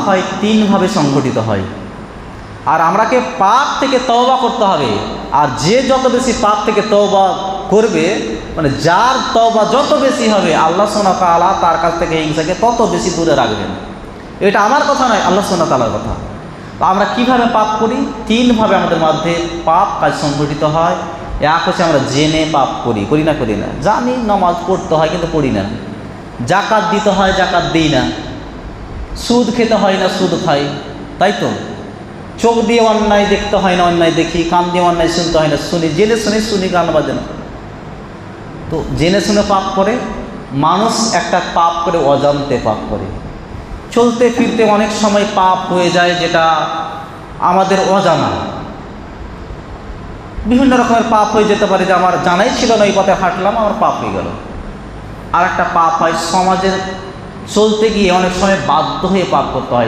হয় তিনভাবে সংঘটিত হয়। আর আমরাকে পাপ থেকে তওবা করতে হবে। আর যে যত বেশি পাপ থেকে তওবা করবে, মানে যার তওবা যত বেশি হবে, আল্লাহ সুবহানাহু ওয়া তাআলা তার কাছ থেকে হিংসাকে তত বেশি দূরে রাখবেন। এটা আমার কথা নয়, আল্লাহ সুবহানাহু ওয়া তাআলার কথা। তো আমরা কিভাবে পাপ করি? তিনভাবে আমাদের মধ্যে পাপ কাজ সংঘটিত হয়। এক হচ্ছে আমরা জেনে পাপ করি, করি না? জানি নামাজ পড়তে হয় কিন্তু পড়ি না। জাকাত দিতে হয়, জাকাত দিই না। সুদ খেতে হয় না, সুদ খাই, তাই তো। চোখ দিয়ে অন্যায় দেখতে হয় না, অন্যায় দেখি। কান দিয়ে অন্যায় শুনতে হয় না, শুনি। জেনে শুনে শুনি, গান বাজনা। তো জেনে শুনে পাপ করে মানুষ, একটা পাপ করে অজান্তে পাপ করে। চলতে ফিরতে অনেক সময় পাপ হয়ে যায় যেটা আমাদের অজানা। বিভিন্ন রকমের পাপ হয়ে যেতে পারে যে আমার জানাই ছিল না, এই পথে হাঁটলাম, আমার পাপ হয়ে গেল। আর একটা পাপ হয় সমাজের চলতে গিয়ে অনেক সময় বাধ্য হয়ে পাপ করতে হয়।